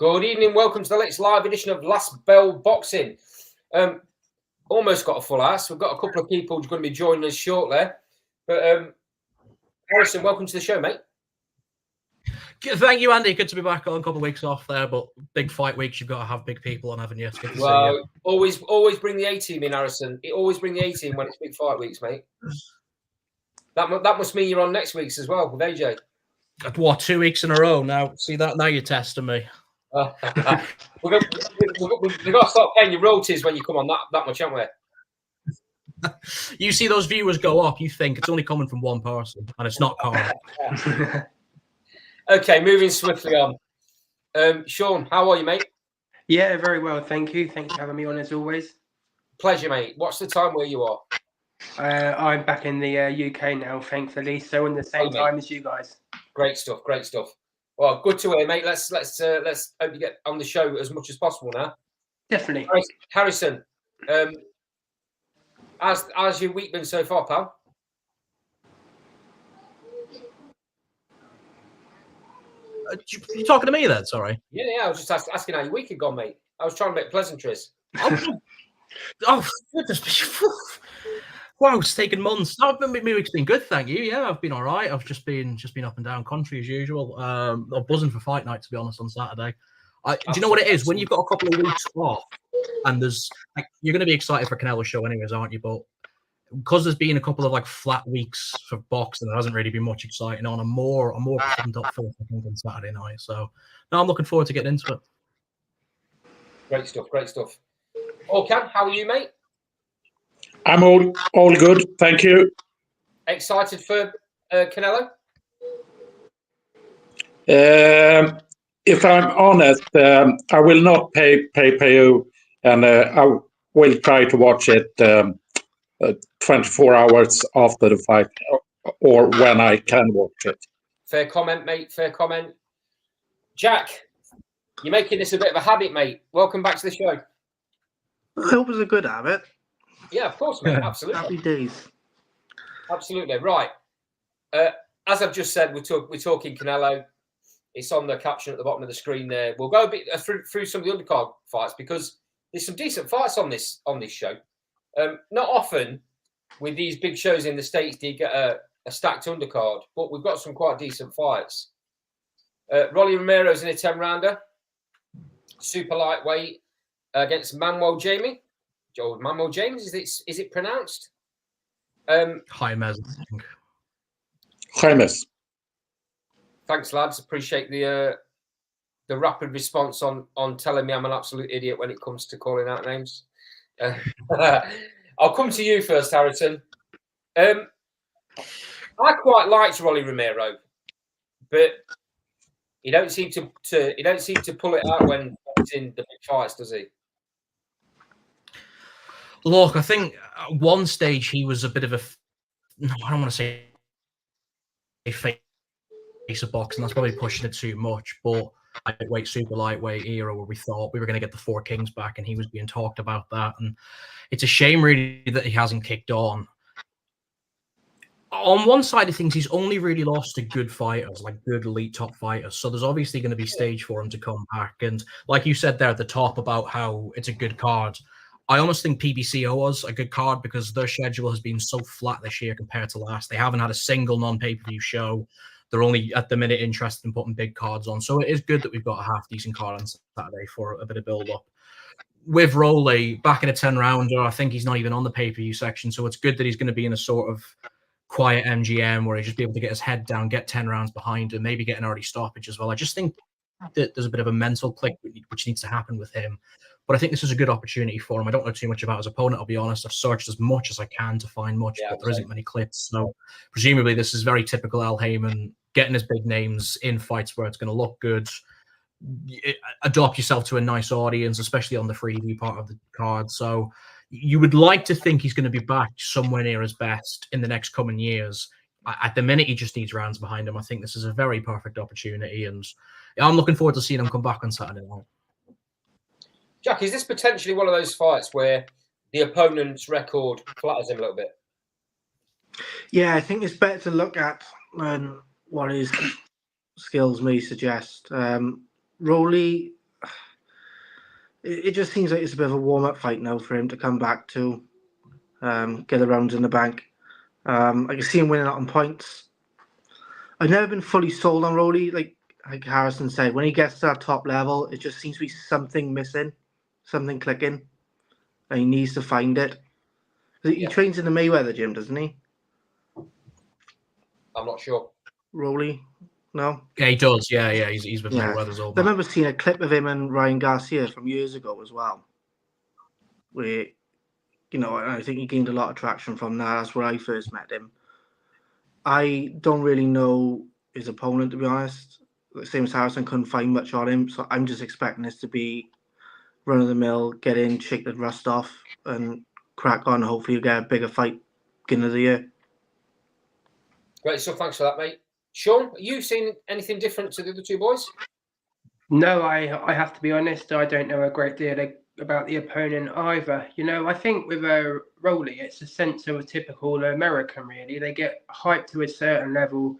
Good evening. Welcome to the latest live edition of Last Bell Boxing. Almost got a full house. We've got a couple of people who's going to be joining us shortly. But Harrison, welcome to the show, mate. Thank you, Andy. Good to be back on. A couple of weeks off there, but big fight weeks, you've got to have big people on, haven't you? It's good to see you. Always bring the A-team in, Harrison. Always bring the A-team when it's big fight weeks, mate. That must mean you're on next week's as well with AJ. What, 2 weeks in a row now? See that? Now you're testing me. We've got to start paying your royalties when you come on that much, haven't we? You see those viewers go up, you think it's only coming from one person, and it's not Carl. Okay, moving swiftly on. Sean, how are you, mate? Yeah, very well, thank you. Thanks for having me on as always. Pleasure, mate. What's the time where you are? I'm back in the UK now, thankfully, so in the same time as you guys. Great stuff. Well, good to hear, mate. Let's hope you get on the show as much as possible now. Definitely. Harrison, how's your week been so far, pal? You talking to me then? Sorry. Yeah. I was just asking how your week had gone, mate. I was trying to make pleasantries. Oh, goodness. Wow, it's taken months. No, my week's been good, thank you. Yeah, I've been all right. I've just been up and down country as usual. I'm buzzing for fight night, to be honest, on Saturday. Do you know what it is? When you've got a couple of weeks off, and you're going to be excited for Canelo's show anyways, aren't you? But because there's been a couple of flat weeks for boxing, there hasn't really been much exciting on. I'm more pumped up for on Saturday night. So no, I'm looking forward to getting into it. Great stuff. Cam, how are you, mate? I'm all good, thank you. Excited for Canelo? If I'm honest, I will not pay you, and I will try to watch it 24 hours after the fight, or when I can watch it. Fair comment, mate. Fair comment. Jack, you're making this a bit of a habit, mate. Welcome back to the show. I hope it's a good habit. Yeah, of course, mate. Absolutely. Happy days. Absolutely. Right. As I've just said, we're talking Canelo. It's on the caption at the bottom of the screen there. We'll go a bit through some of the undercard fights because there's some decent fights on this show. Not often with these big shows in the States do you get a stacked undercard, but we've got some quite decent fights. Rolly Romero's in a 10-rounder. Super lightweight against Manuel Jamie. Manuel James, is it pronounced? James, I think. James. Thanks, lads. Appreciate the rapid response on telling me I'm an absolute idiot when it comes to calling out names. I'll come to you first, Harrison. I quite liked Rolly Romero, but he don't seem to pull it out when he's in the big fights, does he? Look, I think at one stage he was a bit of I don't want to say a face of boxing. That's probably pushing it too much. But super lightweight era where we thought we were going to get the Four Kings back, and he was being talked about that. And it's a shame, really, that he hasn't kicked on. On one side of things, he's only really lost to good fighters, like good elite top fighters. So there's obviously going to be stage for him to come back. And like you said there at the top about how it's a good card, I almost think PBC owe us a good card because their schedule has been so flat this year compared to last. They haven't had a single non-pay-per-view show. They're only, at the minute, interested in putting big cards on. So it is good that we've got a half-decent card on Saturday for a bit of build-up. With Rolly, back in a 10-rounder, I think he's not even on the pay-per-view section. So it's good that he's going to be in a sort of quiet MGM where he'll just be able to get his head down, get 10 rounds behind him, maybe get an early stoppage as well. I just think that there's a bit of a mental click which needs to happen with him. But I think this is a good opportunity for him. I don't know too much about his opponent, I'll be honest. I've searched as much as I can to find much, but there isn't many clips. So presumably this is very typical Al Heyman, getting his big names in fights where it's going to look good. Adopt yourself to a nice audience, especially on the freebie part of the card. So you would like to think he's going to be back somewhere near his best in the next coming years. At the minute, he just needs rounds behind him. I think this is a very perfect opportunity, and I'm looking forward to seeing him come back on Saturday night. Jack, is this potentially one of those fights where the opponent's record flatters him a little bit? Yeah, I think it's better to look at what his skills may suggest. Rolly, It just seems like it's a bit of a warm-up fight now for him to come back to get the rounds in the bank. I can see him winning out on points. I've never been fully sold on Rolly, like Harrison said. When he gets to that top level, it just seems to be something missing, something clicking, and he needs to find it. He trains in the Mayweather gym, doesn't he? I'm not sure. Rolly? No? Yeah, he does. Yeah. He's with Mayweather's old I man. remember seeing a clip of him and Ryan Garcia from years ago as well, where, I think he gained a lot of traction from that. That's where I first met him. I don't really know his opponent, to be honest. The same as Harrison, couldn't find much on him, so I'm just expecting this to be run-of-the-mill, get in, shake the rust off, and crack on. Hopefully you'll get a bigger fight beginning of the year. Great stuff. Thanks for that, mate. Sean, are you seeing anything different to the other two boys? No, I have to be honest. I don't know a great deal about the opponent either. I think with Rolly, it's a sense of a typical American, really. They get hyped to a certain level,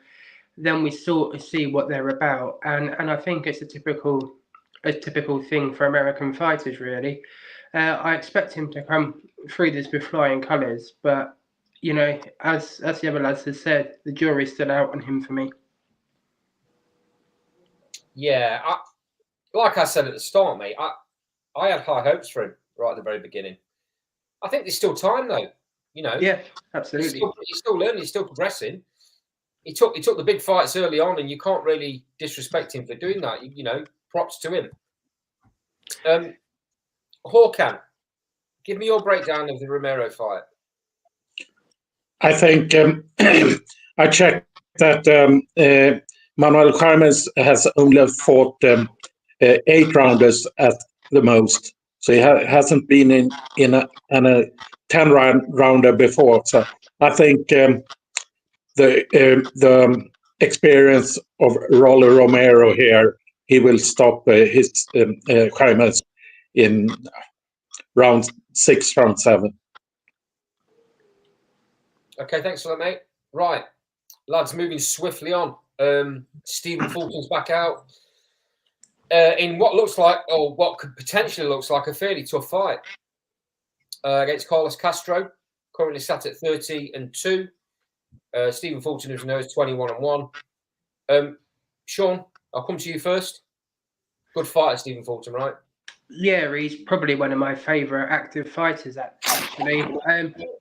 then we sort of see what they're about. And I think it's a typical thing for American fighters, really. I expect him to come through this with flying colours, but as the other lads have said, the jury's still out on him for me. Yeah, like I said at the start, mate, I had high hopes for him right at the very beginning. I think there's still time, though. Yeah, absolutely. He's still learning. He's still progressing. He took the big fights early on, and you can't really disrespect him for doing that. Props to him. Hawkan, give me your breakdown of the Romero fight. I think I checked that Manuel Carmes has only fought 8 rounders at the most, so he hasn't been in a 10-rounder before. So I think the experience of Rolly Romero here, he will stop his Carmes in round 6, round 7. Okay, thanks for that, mate. Right, lads, moving swiftly on. Stephen Fulton's back out in what looks like, or what could potentially looks like, a fairly tough fight against Carlos Castro. Currently sat at 30-2. Stephen Fulton, as you know, is 21-1. Sean, I'll come to you first. Good fighter, Stephen Fulton, right? Yeah, he's probably one of my favourite active fighters, actually.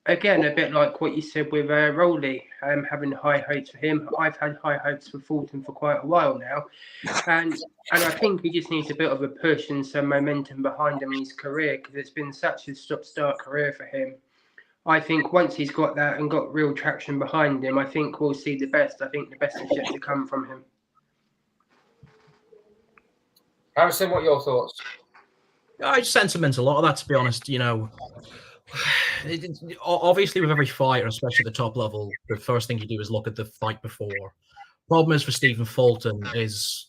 Again, a bit like what you said with Rolly, having high hopes for him. I've had high hopes for Fulton for quite a while now. And I think he just needs a bit of a push and some momentum behind him in his career, because it's been such a stop-start career for him. I think once he's got that and got real traction behind him, I think we'll see the best. I think the best is yet to come from him. Harrison, what are your thoughts? I sentiment a lot of that, to be honest. Obviously with every fighter, especially at the top level, the first thing you do is look at the fight before. Problem is for Stephen Fulton is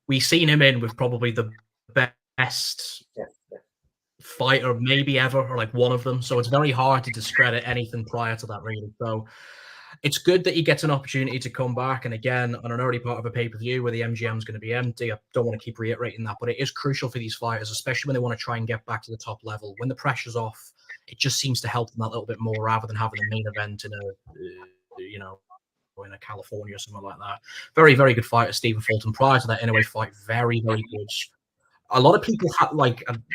we've seen him in with probably the best fighter maybe ever, or like one of them. So it's very hard to discredit anything prior to that, really. So it's good that he gets an opportunity to come back. And again, on an early part of a pay-per-view where the MGM is going to be empty, I don't want to keep reiterating that, but it is crucial for these fighters, especially when they want to try and get back to the top level. When the pressure's off, it just seems to help them that little bit more rather than having a main event in in a California or something like that. Very, very good fighter, Stephen Fulton. Prior to that Inoue fight, very, very good. A lot of people had,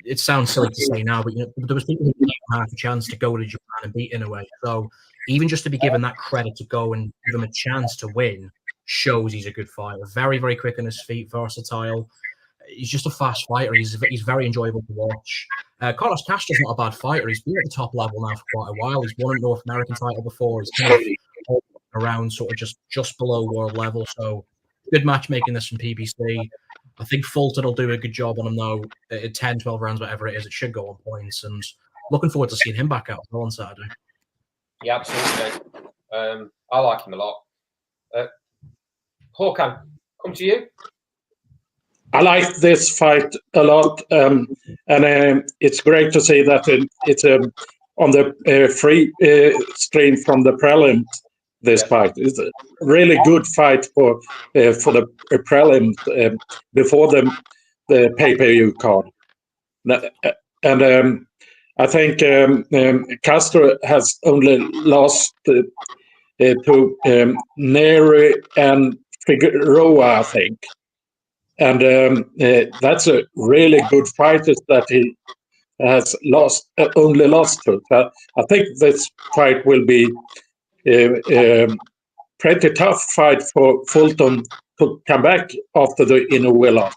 it sounds silly to say now, but there was people who didn't have a chance to go to Japan and beat Inoue. So even just to be given that credit to go and give him a chance to win shows he's a good fighter. Very, very quick on his feet, versatile. He's just a fast fighter. He's very enjoyable to watch. Carlos Castro's not a bad fighter. He's been at the top level now for quite a while. He's won a North American title before. He's kind of around sort of just below world level. So good matchmaking this from PBC. I think Fulton will do a good job on him, though. At 10, 12 rounds, whatever it is, it should go on points. And looking forward to seeing him back out on Saturday. Yeah, absolutely. I like him a lot. Hawkan, come to you. I like this fight a lot, and it's great to see that it's on the free stream from the prelim. This fight is a really good fight for the prelim before the pay-per-view card. And I think Castro has only lost to Neri and Figueroa, I think. And that's a really good fighter that he has only lost to. I think this fight will be pretty tough fight for Fulton to come back after the Inoue loss.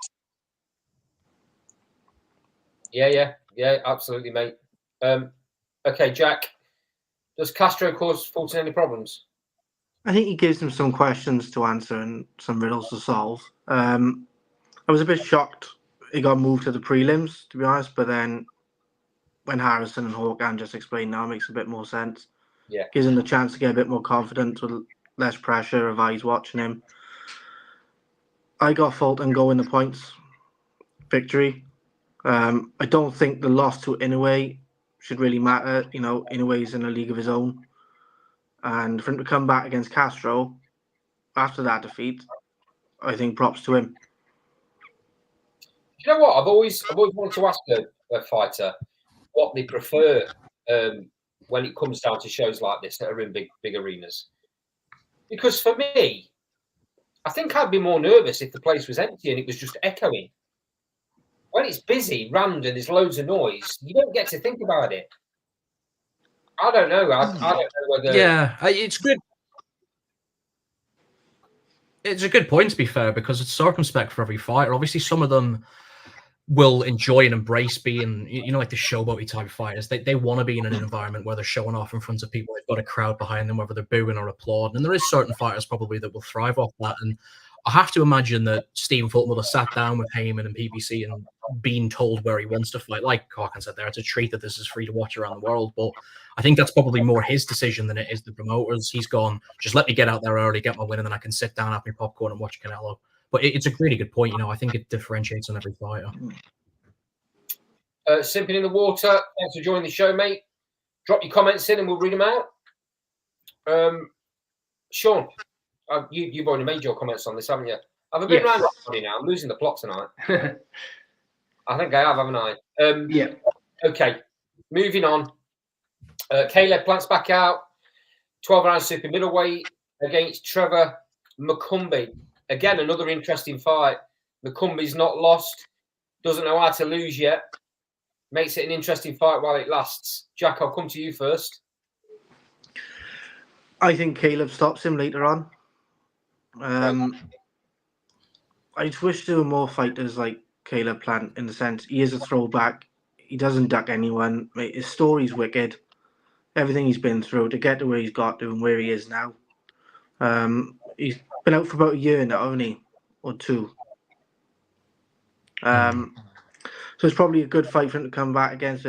Yeah, absolutely, mate. Okay, Jack, does Castro cause Fulton any problems? I think he gives him some questions to answer and some riddles to solve. I was a bit shocked he got moved to the prelims, to be honest, but then when Harrison and Hawkan just explained now, it makes a bit more sense. Yeah. Gives him the chance to get a bit more confidence with less pressure of eyes watching him. I got Fulton going the points victory. I don't think the loss to Inoue should really matter. You know, Inoue's in a league of his own. And for him to come back against Castro after that defeat, I think props to him. You know what? I've always wanted to ask a fighter what they prefer when it comes down to shows like this that are in big arenas. Because for me, I think I'd be more nervous if the place was empty and it was just echoing. When it's busy, rammed, and there's loads of noise, you don't get to think about it. I don't know. I don't know whether. Yeah, it's good. It's a good point, to be fair, because it's circumspect for every fighter. Obviously, some of them will enjoy and embrace being, like the showboaty type fighters. They want to be in an environment where they're showing off in front of people. They've got a crowd behind them, whether they're booing or applauding. And there is certain fighters probably that will thrive off that. And I have to imagine that Stephen Fulton will have sat down with Heyman and PBC and been told where he wants to fight. Like Hawken said there, it's a treat that this is free to watch around the world. But I think that's probably more his decision than it is the promoters. He's gone, just let me get out there early, get my win, and then I can sit down, have my popcorn and watch Canelo. But it's a really good point. I think it differentiates on every fighter. Simping in the water, thanks for joining the show, mate. Drop your comments in and we'll read them out. Sean, you've already made your comments on this, haven't you? I've been around everybody now. I'm losing the plot tonight. I think I have, haven't I? Yeah. Okay, moving on. Caleb Plant's back out. 12-round super middleweight against Trevor McCumbee. Again, another interesting fight. McCumbee's not lost. Doesn't know how to lose yet. Makes it an interesting fight while it lasts. Jack, I'll come to you first. I think Caleb stops him later on. I just wish there were more fighters like Caleb Plant in the sense he is a throwback. He doesn't duck anyone. His story's wicked. Everything he's been through to get to where he's got to and where he is now. He's been out for about a year now, hasn't he? Or two. So it's probably a good fight for him to come back against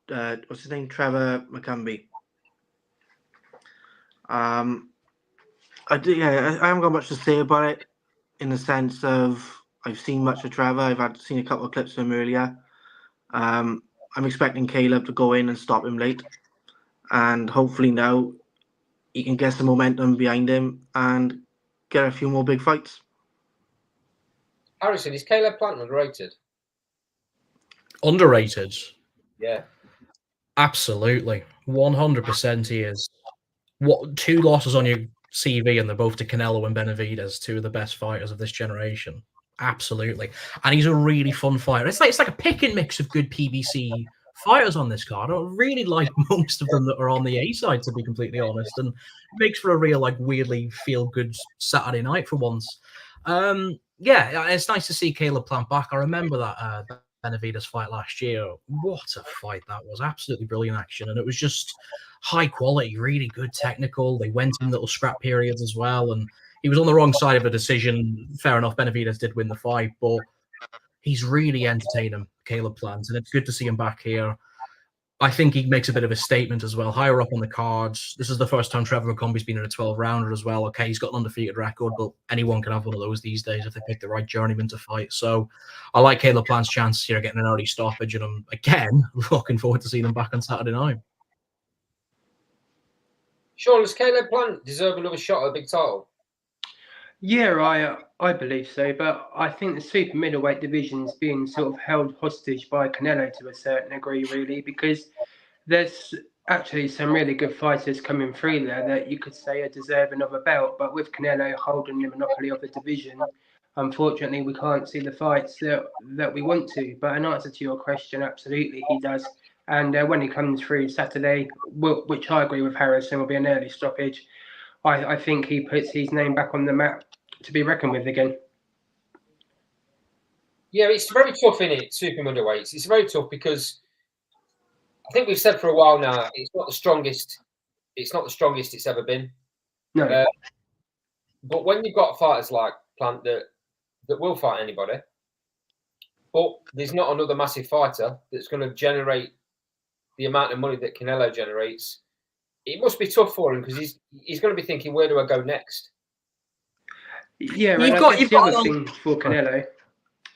what's his name? Trevor McCumbee. I haven't got much to say about it in the sense of I've seen much of Trevor. I've seen a couple of clips of him earlier. I'm expecting Caleb to go in and stop him late. And hopefully now he can get some momentum behind him and get a few more big fights. Harrison, is Caleb Plant underrated? Underrated? Yeah. Absolutely. 100% he is. What, 2 losses on your CV and they're both to Canelo and Benavidez, 2 of the best fighters of this generation. Absolutely. And he's a really fun fighter. It's like a pick and mix of good PBC fighters on this card. I really like most of them that are on the A side, to be completely honest. And it makes for a real, weirdly feel-good Saturday night for once. Yeah, it's nice to see Caleb Plant back. I remember that Benavidez fight last year. What a fight that was. Absolutely brilliant action. And it was just high quality, really good technical. They went in little scrap periods as well. And he was on the wrong side of a decision. Fair enough, Benavidez did win the fight, but he's really entertaining, Caleb Plant. And it's good to see him back here. I think he makes a bit of a statement as well. Higher up on the cards. This is the first time Trevor McCumbie's been in a 12-rounder as well. Okay, he's got an undefeated record, but anyone can have one of those these days if they pick the right journeyman to fight. So I like Caleb Plant's chance here getting an early stoppage, and I'm, again, looking forward to seeing him back on Saturday night. Sean, does Caleb Plant deserve another shot at a big title? Yeah, I believe so, but I think the super middleweight division's being sort of held hostage by Canelo to a certain degree, really, because there's actually some really good fighters coming through there that you could say are deserving of a belt, but with Canelo holding the monopoly of the division, unfortunately, we can't see the fights that we want to. But in answer to your question, absolutely, he does. And when he comes through Saturday, which I agree with Harrison, will be an early stoppage, I think he puts his name back on the map to be reckoned with again. Yeah, it's very tough, isn't it? Super middleweights. It's very tough because I think we've said for a while now it's not the strongest. It's not the strongest it's ever been. No. But when you've got fighters like Plant that will fight anybody, but there's not another massive fighter that's going to generate the amount of money that Canelo generates, it must be tough for him because he's going to be thinking, where do I go next? Yeah, and I guess the other thing for Canelo.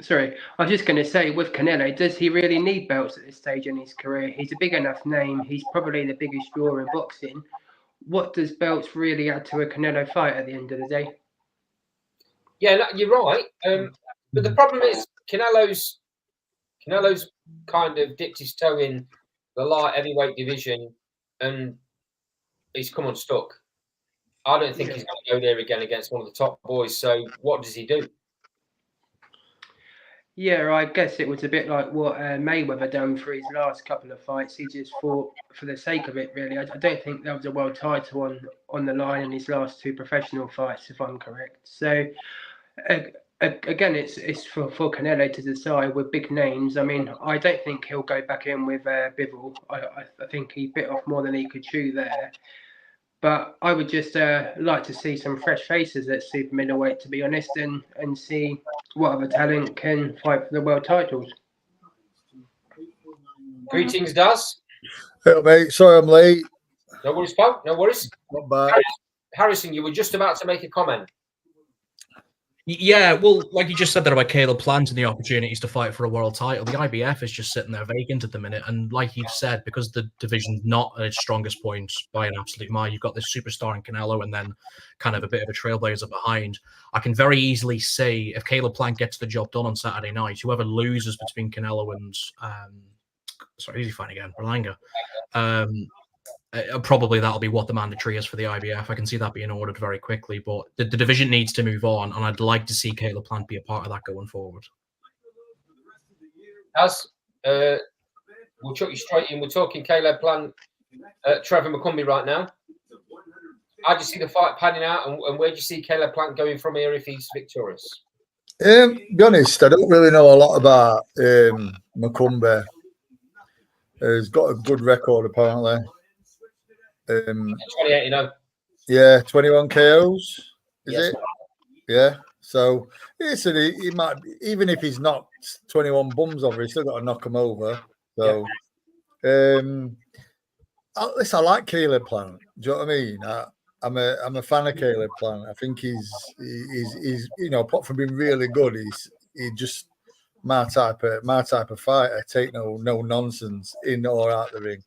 Sorry, I was just going to say, with Canelo, does he really need belts at this stage in his career? He's a big enough name. He's probably the biggest draw in boxing. What does belts really add to a Canelo fight at the end of the day? Yeah, no, you're right. But the problem is Canelo's kind of dipped his toe in the light heavyweight division and he's come unstuck. I don't think he's going to go there again against one of the top boys. So what does he do? Yeah, I guess it was a bit like what Mayweather done for his last couple of fights. He just fought for the sake of it, really. I don't think there was a world title on the line in his last two professional fights, if I'm correct. So, again, it's for Canelo to decide with big names. I mean, I don't think he'll go back in with Bivol. I think he bit off more than he could chew there. But I would just like to see some fresh faces at super middleweight, to be honest, and see what other talent can fight for the world titles. Greetings, Daz. Hey, mate. Sorry I'm late. No worries, pal. No worries. Not bad. Harrison, you were just about to make a comment. Yeah, well, like you just said there about Caleb Plant and the opportunities to fight for a world title, the IBF is just sitting there vacant at the minute. And like you've said, because the division's not at its strongest point by an absolute mile, you've got this superstar in Canelo and then kind of a bit of a trailblazer behind. I can very easily say if Caleb Plant gets the job done on Saturday night, whoever loses between Canelo and sorry, who's he fighting again? Berlanga. Probably that'll be what the mandatory is for the IBF. I can see that being ordered very quickly, but the division needs to move on, and I'd like to see Caleb Plant be a part of that going forward. As we'll chuck you straight in, we're talking Caleb Plant, Trevor McCumbee right now. How do you see the fight panning out, and where do you see Caleb Plant going from here if he's victorious? Be honest, I don't really know a lot about McCumbee. He's got a good record apparently. 28, you know. Yeah, 21 KOs. Is Yes. it? Yeah. So he might, even if he's not 21 bums over, he's still got to knock him over. So, listen, I like Caleb Plant. Do you know what I mean? I'm a fan of Caleb Plant. I think he's you know, apart from being really good, he's just my type of fighter. Take no nonsense in or out the ring.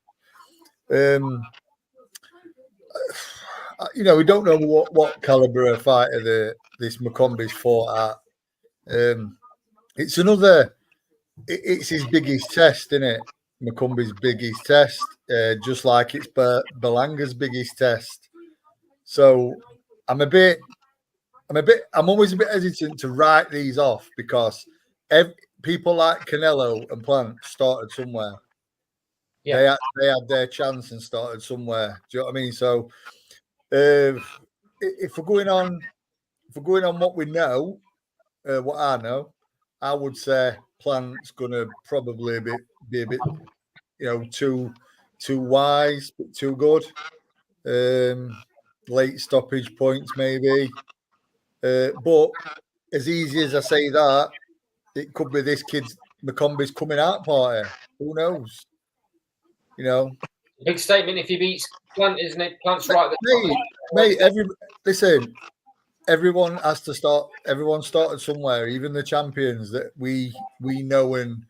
You know, we don't know what caliber of fighter this McCumbee's fought at. It's his biggest test, isn't it? McCumbee's biggest test, just like it's Berlanga's biggest test. So I'm always a bit hesitant to write these off because people like Canelo and Plant started somewhere. Yeah. They had their chance and started somewhere. Do you know what I mean? So if we're going on what we know, what I know, I would say Plant's gonna probably be a bit, you know, too wise, but too good. Late stoppage points maybe. But as easy as I say that, it could be this kid's McCumbee's coming out party. Who knows? You know. Big statement if he beats Plant, isn't it? Plant's right there. Mate, listen, everyone has to start. Everyone started somewhere, even the champions that we know, and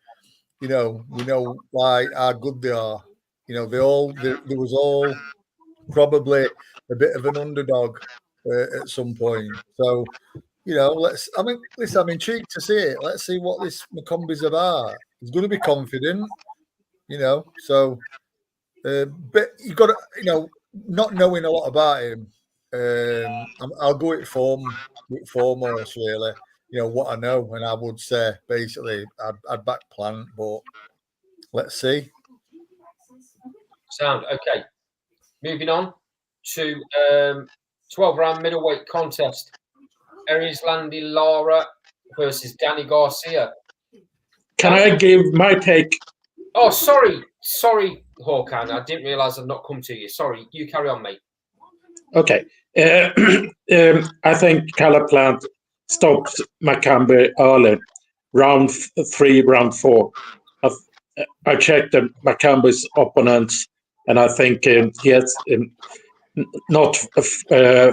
you know, we know why how good they are. You know, there was all probably a bit of an underdog at some point. So, I'm intrigued to see it. Let's see what this McCombie's about. He's going to be confident, So, but you got to, not knowing a lot about him. I'll go with foremost, really. What I know, and I would say basically I'd back Plant, but let's see. Sound okay. Moving on to 12-round middleweight contest. Erislandy Lara versus Danny Garcia. Can I give my take? Oh, sorry, Håkan. I didn't realise I'd not come to you. Sorry, you carry on, mate. Okay. I think Caleb Plant stopped McCombie early, round 3, round 4. I checked McCombie's opponents, and I think he has not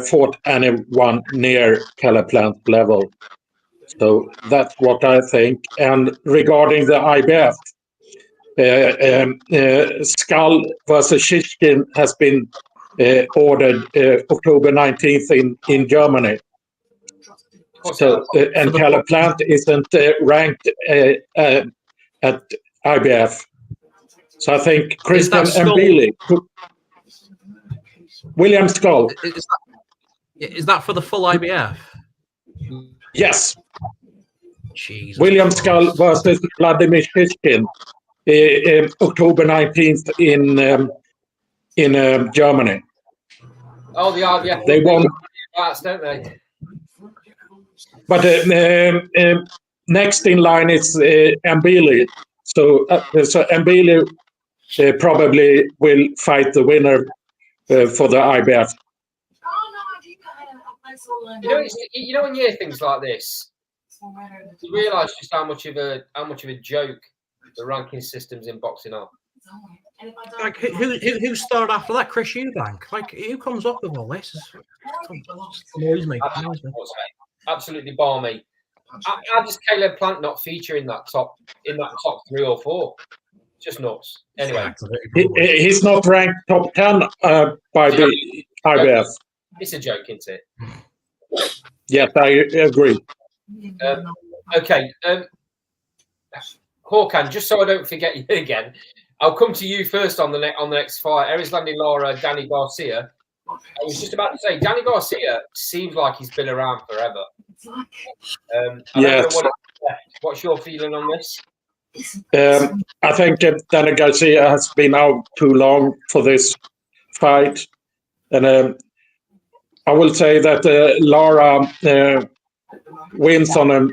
fought anyone near Caleb Plant level. So that's what I think. And regarding the IBF, Skull versus Shishkin has been ordered October 19th in Germany. So and Caleb Plant isn't ranked at IBF. So I think Christian Mbili, William Skull. Is that for the full IBF? Yes. Jesus William Christ. Skull versus Vladimir Shishkin, October 19th in Germany. Oh, the IBF. They won. That's, don't they? But next in line is Mbili. So Mbili probably will fight the winner for the IBF. You know when you hear things like this, you realise just how much of a joke the ranking systems in boxing are. Like who started after that? Chris Eubank. Like who comes up with all this? Annoys me. Absolutely balmy. How does Caleb Plant not feature in that top 3 or 4? Just nuts. Anyway, he's not ranked top 10 by the IBF. It's a joke, isn't it? Yes, I agree. Okay, Håkan, just so I don't forget you again, I'll come to you first on the next fight. Erislandy Lara, Danny Garcia. I was just about to say, Danny Garcia seems like he's been around forever. Yes. What's your feeling on this? I think Danny Garcia has been out too long for this fight. And I will say that Lara wins on a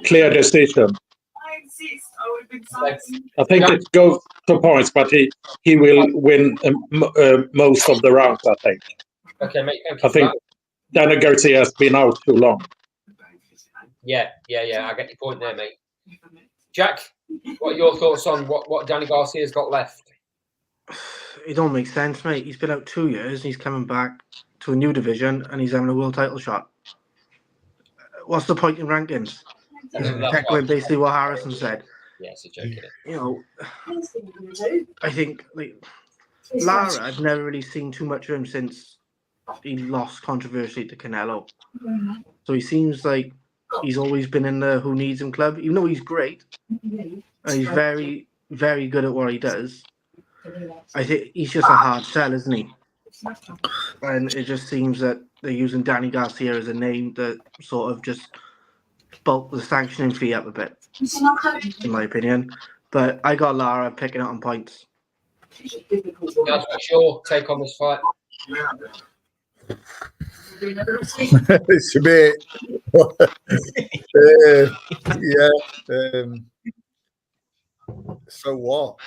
clear decision. I think it goes to points, but he will win most of the rounds, I think. Okay, mate. I think Danny Garcia has been out too long. Yeah. I get your point there, mate. Jack, what are your thoughts on what Danny Garcia's got left? It don't make sense, mate. He's been out 2 years and he's coming back to a new division and he's having a world title shot. What's the point in rankings? Echoing basically what Harrison said. Yeah, it's a joke, isn't it? You know, I think Lara, I've never really seen too much of him since he lost controversially to Canelo. So he seems like he's always been in the who needs him club, even though he's great. And he's very, very good at what he does. I think he's just a hard sell, isn't he? And it just seems that they're using Danny Garcia as a name to sort of just bulk the sanctioning fee up a bit, in my opinion. But I got Lara picking it on points. What's your take on this fight? It's a bit, so what?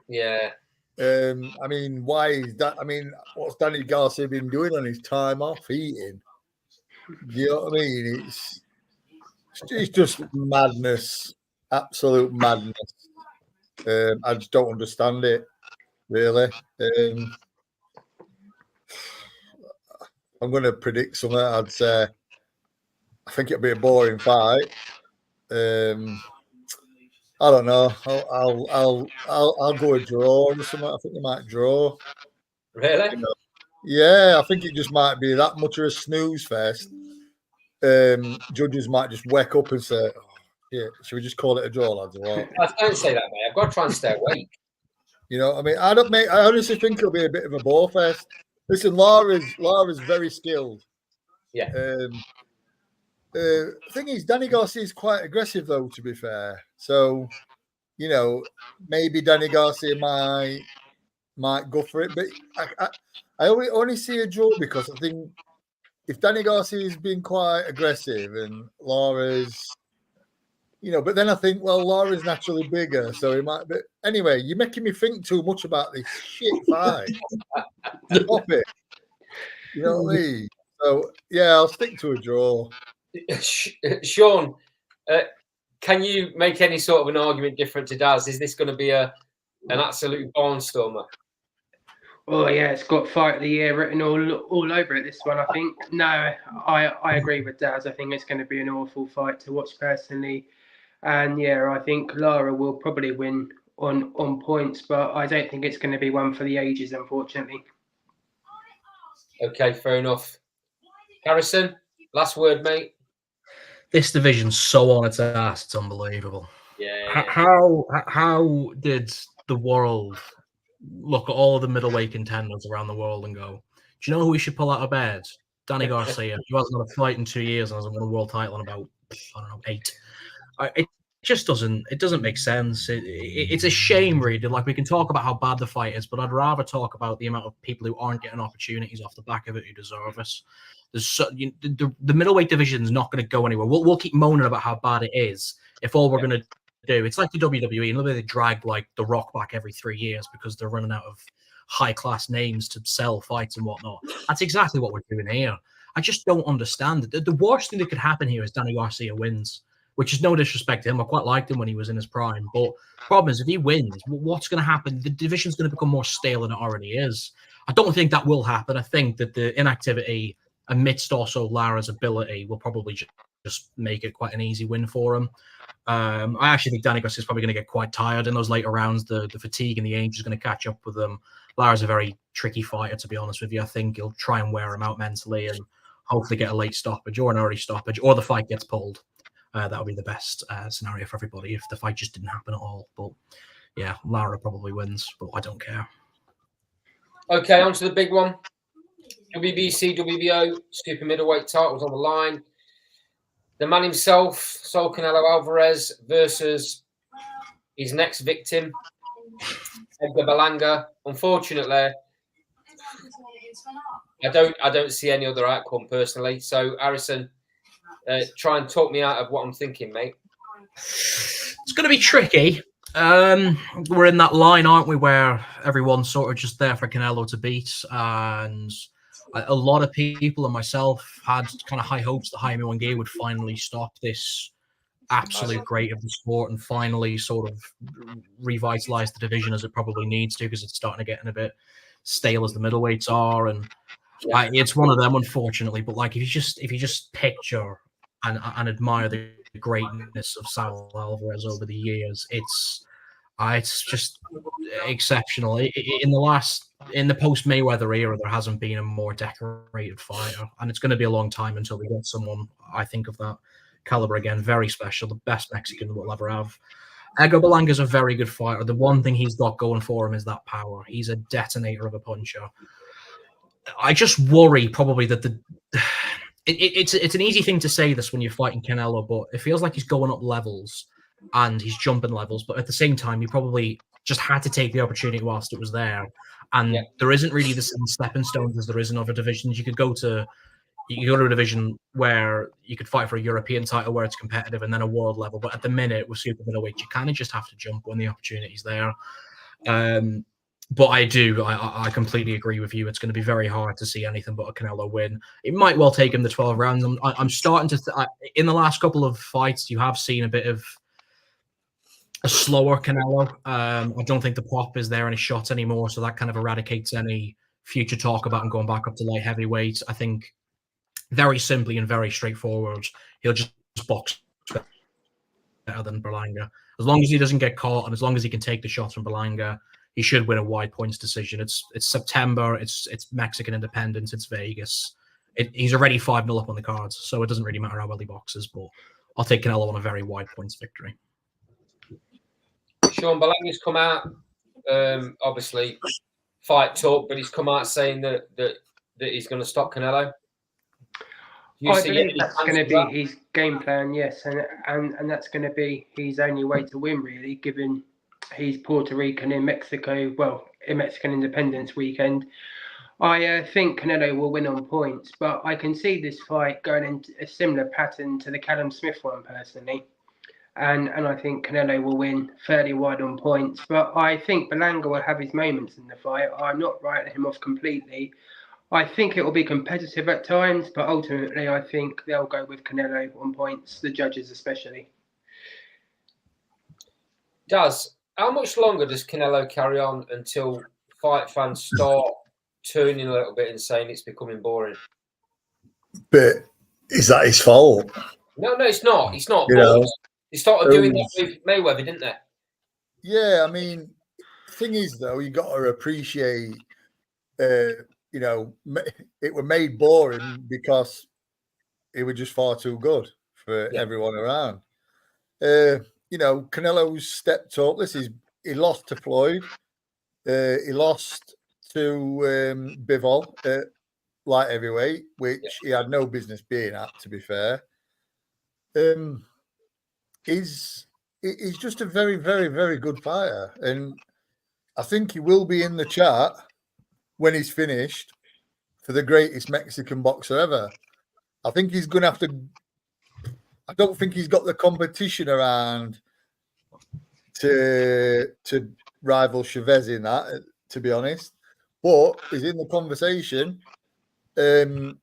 Yeah. I mean, why is that? I mean, what's Danny Garcia been doing on his time off eating? Do you know what I mean? It's just madness, absolute madness. I just don't understand it, really. I'm going to predict something. I'd say I think it'll be a boring fight. I don't know. I'll go a draw or something. I think they might draw. Really? You know, Yeah, I think it just might be that much of a snooze fest. Judges might just wake up and say, oh, "Yeah, should we just call it a draw, lads?" Or what? Don't say that, mate. I've got to try and stay awake. You know, I mean, I honestly think it'll be a bit of a bore fest. Listen, Laura's very skilled. Yeah. Thing is, Danny Garcia is quite aggressive, though. To be fair, so you know, maybe Danny Garcia might go for it, but I only see a draw because I think if Danny Garcia is being quite aggressive and Laura's, you know, but then I think, well, Laura's naturally bigger, so it might be. Anyway, you're making me think too much about this shit fight. Stop it. You know what I mean? So, yeah, I'll stick to a draw. Sean, can you make any sort of an argument different to Daz? Is this going to be an absolute barnstormer? Oh yeah, it's got fight of the year written all over it. This one, I think. No, I agree with Daz. I think it's going to be an awful fight to watch personally, and yeah, I think Lara will probably win on points, but I don't think it's going to be one for the ages, unfortunately. Okay, fair enough. Harrison, last word, mate. This division's so on its ass, it's unbelievable. Yeah. How did the world look at all of the middleweight contenders around the world and go, do you know who we should pull out of bed? Danny Garcia, who hasn't had a fight in 2 years and hasn't won a world title in about, I don't know, 8. It just doesn't make sense. It's a shame, really. Like, we can talk about how bad the fight is, but I'd rather talk about the amount of people who aren't getting opportunities off the back of it who deserve us. The middleweight division is not going to go anywhere. We'll keep moaning about how bad it is if all we're going to do. It's like the WWE, and look, they drag like The Rock back every 3 years because they're running out of high-class names to sell fights and whatnot. That's exactly what we're doing here. I just don't understand it. The worst thing that could happen here is Danny Garcia wins, which is no disrespect to him. I quite liked him when he was in his prime. But the problem is, if he wins, what's going to happen? The division's going to become more stale than it already is. I don't think that will happen. I think that the inactivity amidst also Lara's ability will probably just make it quite an easy win for him. I actually think Danny Garcia is probably going to get quite tired in those later rounds. The fatigue and the age is going to catch up with them. Lara's a very tricky fighter, to be honest with you. I think he'll try and wear him out mentally and hopefully get a late stoppage or an early stoppage, or the fight gets pulled. That would be the best scenario for everybody if the fight just didn't happen at all. But yeah, Lara probably wins, but I don't care. Okay, on to the big one. WBC, WBO, super middleweight titles on the line. The man himself, Saul Canelo Alvarez, versus his next victim, Edgar Berlanga. Unfortunately, I don't see any other outcome personally. So, Harrison, try and talk me out of what I'm thinking, mate. It's going to be tricky. We're in that line, aren't we, where everyone's sort of just there for Canelo to beat, and a lot of people and myself had kind of high hopes that Jaime Munguia would finally stop this absolute great of the sport and finally sort of revitalize the division as it probably needs to, because it's starting to get a bit stale as the middleweights are, and it's one of them, unfortunately. But like, if you just picture and admire the greatness of Saul Alvarez over the years, it's just exceptional. In the post Mayweather era, there hasn't been a more decorated fighter, and it's going to be a long time until we get someone, I think, of that caliber again. Very special, the best Mexican we'll ever have. Edgar Berlanga is a very good fighter. The one thing he's got going for him is that power. He's a detonator of a puncher. I just worry probably that it's an easy thing to say this when you're fighting Canelo, but it feels like he's going up levels and he's jumping levels. But at the same time, he probably just had to take the opportunity whilst it was there. And there isn't really the same stepping stones as there is in other divisions. You could go to a division where you could fight for a European title where it's competitive, and then a world level. But at the minute with super middleweight, you kind of just have to jump when the opportunity's there. But I completely agree with you. It's going to be very hard to see anything but a Canelo win. It might well take him the 12 rounds. I'm starting to in the last couple of fights, you have seen a bit of a slower Canelo. I don't think the pop is there any shots anymore, so that kind of eradicates any future talk about him going back up to light heavyweight. I think very simply and very straightforward, he'll just box better than Berlanga. As long as he doesn't get caught and as long as he can take the shots from Berlanga, he should win a wide points decision. It's September. It's Mexican Independence. It's Vegas. He's already 5-0 up on the cards, so it doesn't really matter how well he boxes. But I'll take Canelo on a very wide points victory. Sean Belanga's come out, obviously fight talk, but he's come out saying that he's going to stop Canelo. I believe that's going to be his game plan, yes, and that's going to be his only way to win, really, given he's Puerto Rican in Mexico, well, in Mexican Independence weekend. I think Canelo will win on points, but I can see this fight going into a similar pattern to the Callum Smith one, personally. And I think Canelo will win fairly wide on points, but I think Berlanga will have his moments in the fight. I'm not writing him off completely. I think it will be competitive at times, but ultimately I think they'll go with Canelo on points, the judges especially. How much longer does Canelo carry on until fight fans start turning a little bit and saying it's becoming boring? But is that his fault? No, it's not. It's not. They started doing that with Mayweather, didn't they? Yeah, I mean, the thing is, though, you got to appreciate, it was made boring because it was just far too good for everyone around. Canelo's stepped up. He lost to Floyd. He lost to Bivol at light heavyweight, which he had no business being at, to be fair. He's just a very, very, very good fighter. And I think he will be in the chart when he's finished for the greatest Mexican boxer ever. I think he's going to have to... I don't think he's got the competition around to rival Chavez in that, to be honest. But he's in the conversation. Listen,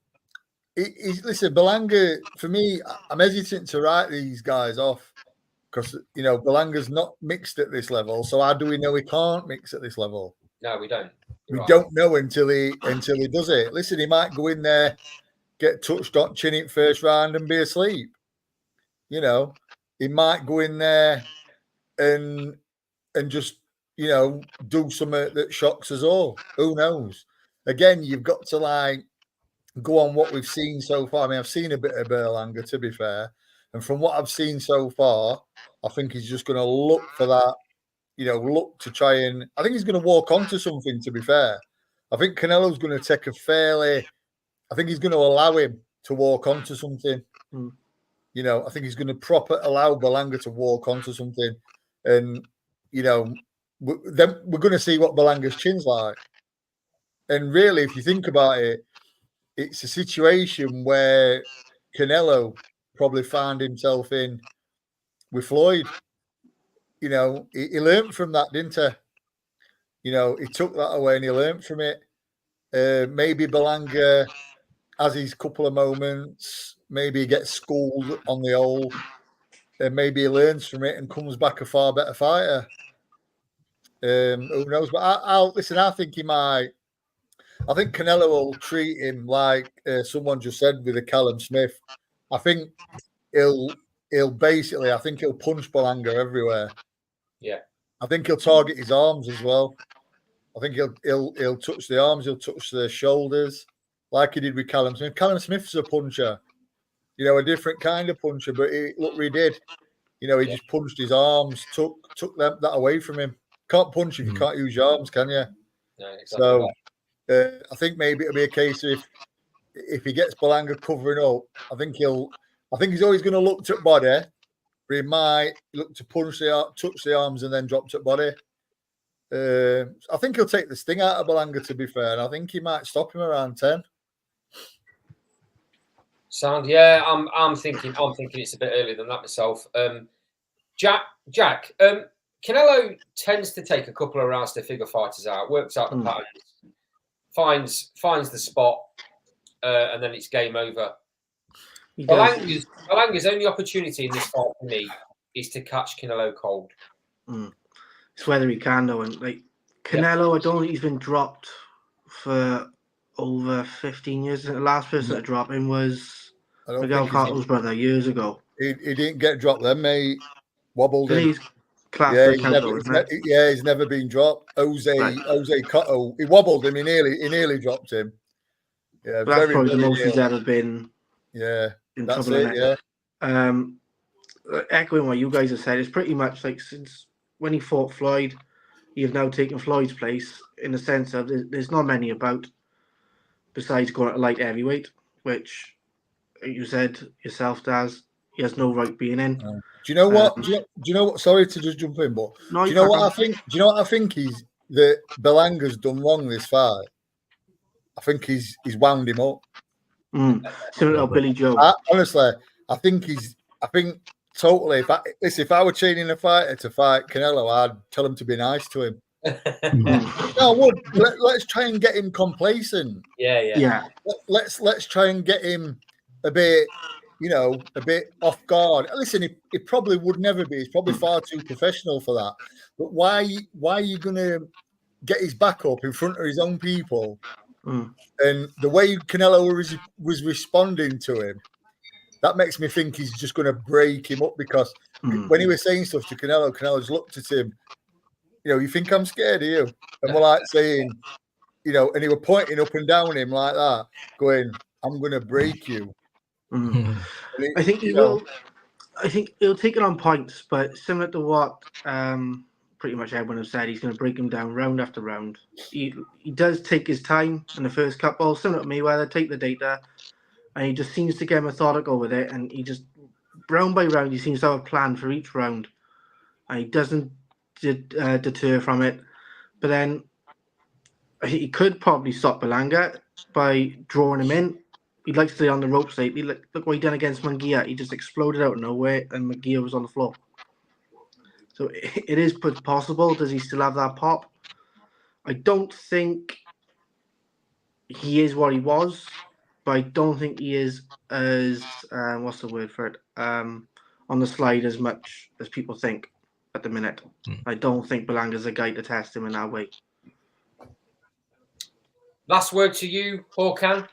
Berlanga, for me, I'm hesitant to write these guys off because, Belanga's not mixed at this level. So how do we know he can't mix at this level? No, we don't. We don't know until he does it. Listen, he might go in there, get touched on, chin it first round and be asleep. He might go in there and just, do something that shocks us all. Who knows? Again, you've got to go on what we've seen so far. I mean, I've seen a bit of Berlanga, to be fair. And from what I've seen so far, I think he's just going to look for that, look to try and... I think he's going to walk onto something, to be fair. I think Canelo's going to take I think he's going to allow him to walk onto something. I think he's going to allow Berlanga to walk onto something. And, then we're going to see what Belanga's chin's like. And really, if you think about it, it's a situation where Canelo probably found himself in with Floyd. He learned from that, didn't he? He took that away and he learned from it. Maybe Berlanga has his couple of moments. Maybe he gets schooled on the old. And maybe he learns from it and comes back a far better fighter. Who knows? But I think he might. I think Canelo will treat him like someone just said with a Callum Smith. I think he'll punch Berlanga everywhere. Yeah. I think he'll target his arms as well. I think he'll touch the arms, he'll touch the shoulders, like he did with Callum Smith. Callum Smith's a puncher, a different kind of puncher, but look what he did. He just punched his arms, took that away from him. Can't punch if you can't use your arms, can you? No, exactly. So I think maybe it'll be a case of if he gets Berlanga covering up, I think he's always going to look to body, but he might look to touch the arms and then drop to body. I think he'll take the sting out of Berlanga, to be fair, and I think he might stop him around 10. Sound, yeah. I'm thinking it's a bit earlier than that myself. Jack. Canelo tends to take a couple of rounds to figure fighters out, works out the patterns, finds the spot, and then it's game over. Belanga's only opportunity in this fight for me is to catch Canelo cold. It's whether he can, though. And Canelo, I don't think he's been dropped for over 15 years. The last person to drop him was Miguel Cotto's brother years ago. He didn't get dropped then, mate. Wobbled him. Class he's never been dropped. Jose Cotto, he wobbled him. He nearly dropped him. Yeah, but that's probably the most he's ever been. Yeah, in that's trouble. it. Yeah. Echoing what you guys have said, it's pretty much like since when he fought Floyd, you've now taken Floyd's place in the sense of there's not many about besides going at light heavyweight, which you said yourself, Daz, he has no right being in. Do you know what? Do you know what? Sorry to just jump in, but do you know what I think? Do you know what I think that Belanga's done wrong this fight? I think he's wound him up. Similar to Billy Joe. Honestly, I think totally. If I were training a fighter to fight Canelo, I'd tell him to be nice to him. No, I would. Let's try and get him complacent. Yeah. Let's try and get him a bit, a bit off guard. Listen, he probably would never be. He's probably far too professional for that. But why are you going to get his back up in front of his own people? And the way Canelo was responding to him, that makes me think he's just going to break him up, because when he was saying stuff to Canelo's looked at him, you think I'm scared of you? And we're like saying, and he were pointing up and down him like that, going, I'm going to break you. I think he will. I think he'll take it on points, but similar to what pretty much everyone has said, he's going to break him down round after round. He does take his time in the first couple, similar to Mayweather, take the data, and he just seems to get methodical with it, and he just, round by round, he seems to have a plan for each round, and he doesn't deter from it. But then he could probably stop Berlanga by drawing him in. He likes to stay on the ropes lately. Look what he done against Munguia. He just exploded out of nowhere, and Munguia was on the floor. So it is possible. Does he still have that pop? I don't think he is what he was, but I don't think he is as what's the word for it? On the slide as much as people think at the minute. I don't think Belanga's a guy to test him in that way. Last word to you, Håkan.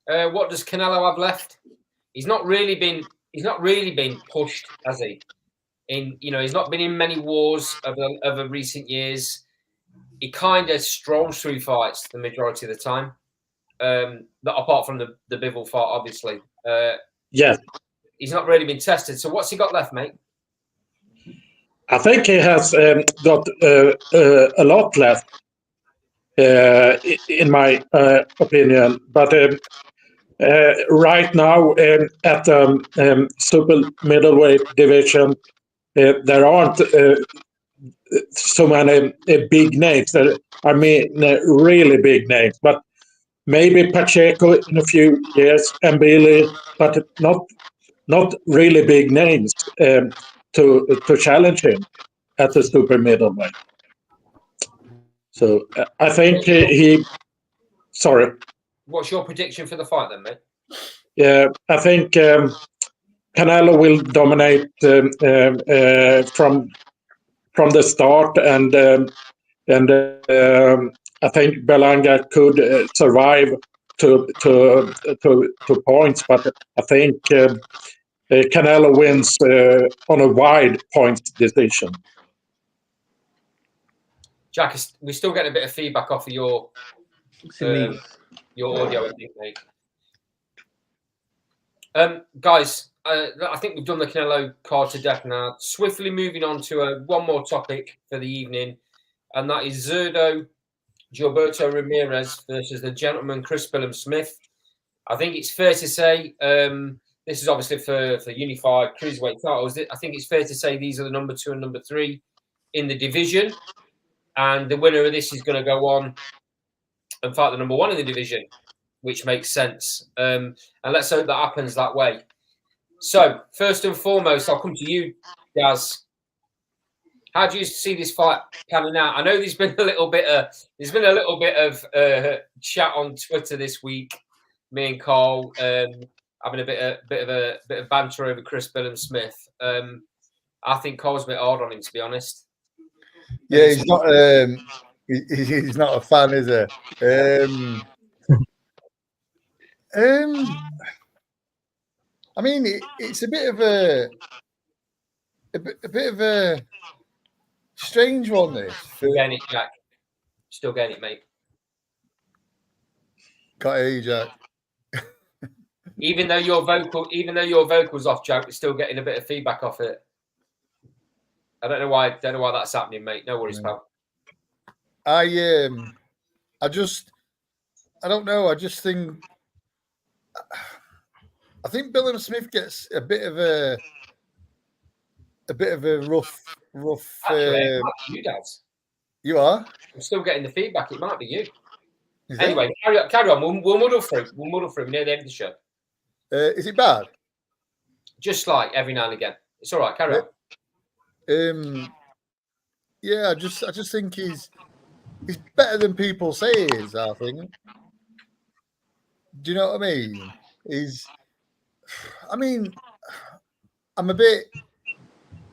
What does Canelo have left? He's not really been pushed, has he? He's not been in many wars over recent years. He kind of strolls through fights the majority of the time. Apart from the Bivol fight, obviously. Yeah. He's not really been tested. So what's he got left, mate? I think he has got a lot left, in my opinion. But right now, at the super middleweight division, there aren't so many big names. I mean, really big names. But maybe Pacheco in a few years, and Billy, but not really big names to challenge him at the super middleweight. So I think he. Sorry. What's your prediction for the fight then, mate? Yeah, I think Canelo will dominate from the start, and I think Berlanga could survive to points, but I think Canelo wins on a wide points decision. Jack, we're still getting a bit of feedback off of your audio, I think, mate. Guys, I think we've done the Canelo card to death now. Swiftly moving on to one more topic for the evening, and that is Zurdo Gilberto Ramirez versus the gentleman Chris Billiam Smith. I think it's fair to say, this is obviously for unified cruiserweight titles. I think it's fair to say these are the number 2 and number 3 in the division. And the winner of this is going to go on and fight the number 1 in the division, which makes sense. And let's hope that happens that way. So, first and foremost, I'll come to you, Gaz. How do you see this fight panning out? I know there's been a little bit of chat on Twitter this week. Me and Carl having a bit of banter over Chris Billiam Smith. I think Carl's a bit hard on him, to be honest. Yeah, he's not. He's not a fan, is he? I mean, it's a bit of a strange one, this. Still getting it, Jack. Still getting it, mate. Can't hear you, Jack. Even though your vocal's off, Jack, we're still getting a bit of feedback off it. I don't know why that's happening, mate. No worries, pal. I don't know. I just think Billiam Smith gets a bit of a rough. Actually, it might be you, Daz. You are? I'm still getting the feedback. It might be you. Is anyway, carry on. We'll muddle through. We'll muddle through near the end of the show. Is it bad? Just like every now and again. It's all right. Carry on. Yeah, I just think he's better than people say he is. I think. Do you know what I mean? I'm a bit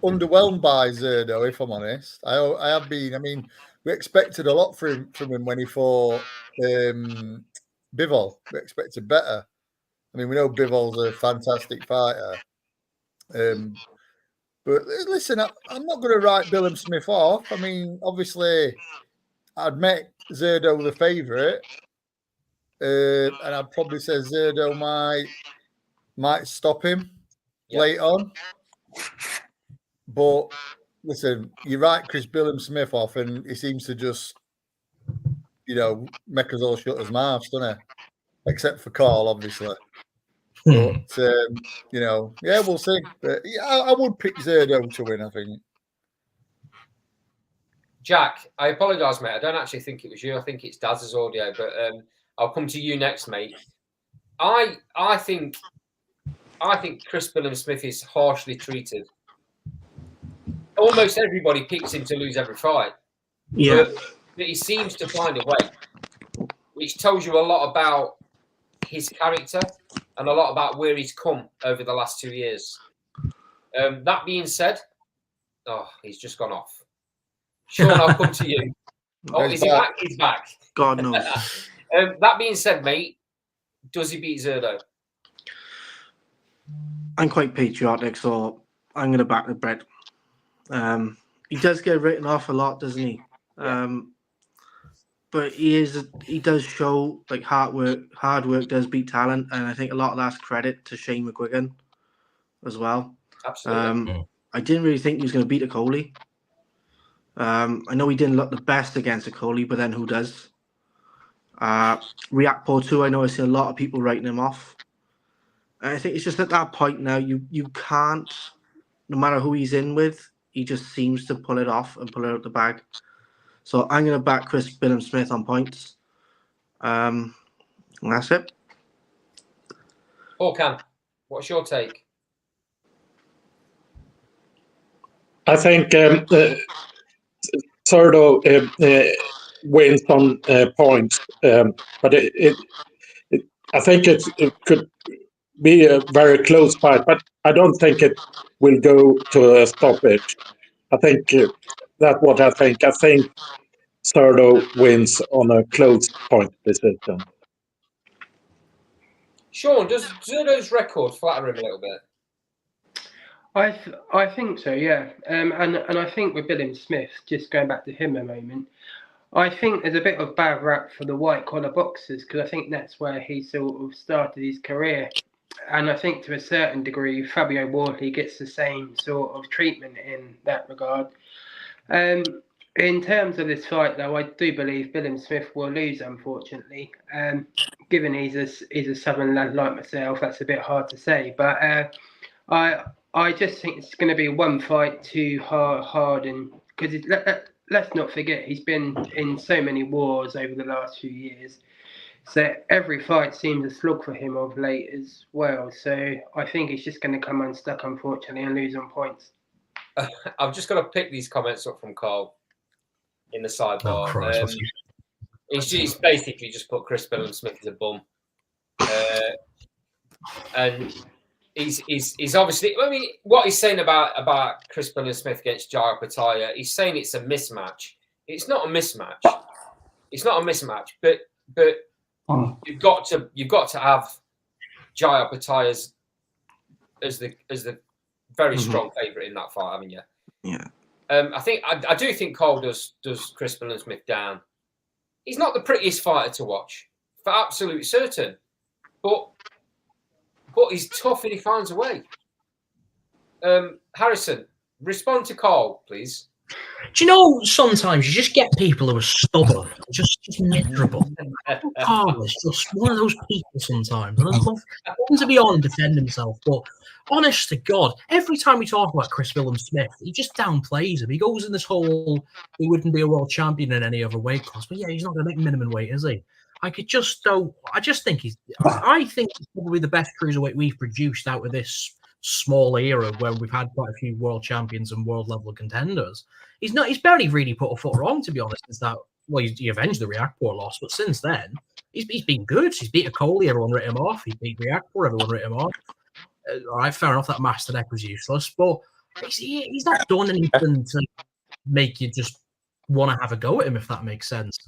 underwhelmed by Zurdo, if I'm honest. I have been. I mean, we expected a lot from him when he fought Bivol. We expected better. I mean, we know Bivol's a fantastic fighter. But listen, I'm not going to write Billiam Smith off. I mean, obviously, I'd make Zurdo the favourite. And I'd probably say Zurdo might stop him late on. But listen, you write Chris Billiam Smith off, and he seems to just, make us all shut his mouths, doesn't he? Except for Carl, obviously. But we'll see. But I would pick Zurdo to win, I think. Jack, I apologise, mate. I don't actually think it was you. I think it's Daz's audio, but I'll come to you next, mate. I think Chris Billiam Smith is harshly treated. Almost everybody picks him to lose every fight. Yeah. But he seems to find a way, which tells you a lot about his character and a lot about where he's come over the last 2 years. That being said, he's just gone off. Sean, I'll come to you. Oh, is he back? He's back. God knows. That being said, mate, does he beat Zurdo? I'm quite patriotic, so I'm going to back the Bret. He does get written off a lot, doesn't he? Yeah. But he does show like hard work does beat talent, and I think a lot of that's credit to Shane McGuigan as well. Absolutely. I didn't really think he was going to beat Coley. I know he didn't look the best against Coley, but then who does? Riakpo too. I know I see a lot of people writing him off. And I think it's just at that point now you can't, no matter who he's in with, he just seems to pull it off and pull it out the bag. So I'm going to back Chris Billiam Smith on points. And that's it. Orkan, what's your take? I think Zurdo wins on points, but I think it could be a very close fight, but I don't think it will go to a stoppage. I think that's what I think. I think Zurdo wins on a close point decision. Sean, does Zurdo's record flatter him a little bit? I think so, yeah. And I think with Billiam Smith, just going back to him a moment, I think there's a bit of bad rap for the white collar boxers because I think that's where he sort of started his career. And I think to a certain degree, Fabio Wardley gets the same sort of treatment in that regard. In terms of this fight, though, I do believe Billiam Smith will lose, unfortunately. Given he's a southern lad like myself, that's a bit hard to say. But I just think it's going to be one fight too hard, and because let's not forget he's been in so many wars over the last few years. So every fight seems a slug for him of late as well. So I think he's just going to come unstuck, unfortunately, and lose on points. I've just got to pick these comments up from Carl in the sidebar. He's basically just put Chris Billiam Smith as a bum. And he's obviously, I mean, what he's saying about Chris Billiam Smith against Jaya Pataya, he's saying it's a mismatch. It's not a mismatch. It's not a mismatch, but you've got to have Jaya Pataya as the very strong favourite in that fight, haven't you? Yeah. I do think Cole does Chris Billiam Smith down. He's not the prettiest fighter to watch, for absolute certain, but he's tough and he finds a way. Harrison, respond to Cole, please. Do you know, sometimes you just get people who are stubborn, just miserable. Carl is just one of those people sometimes. And I love him to be on and defend himself, but honest to God, every time we talk about Chris Billiam Smith, he just downplays him. He goes in this whole, he wouldn't be a world champion in any other weight class, but yeah, he's not going to make minimum weight, is he? I think he's probably the best cruiserweight we've produced out of this small era where we've had quite a few world champions and world level contenders. He's barely really put a foot wrong, to be honest. He avenged the Reactor loss, but since then he's been good. He's beat a Coley, everyone writ him off. He beat Reactor, everyone writ him off. All right, fair enough, that Master Deck was useless, but he's not done anything to make you just want to have a go at him, if that makes sense.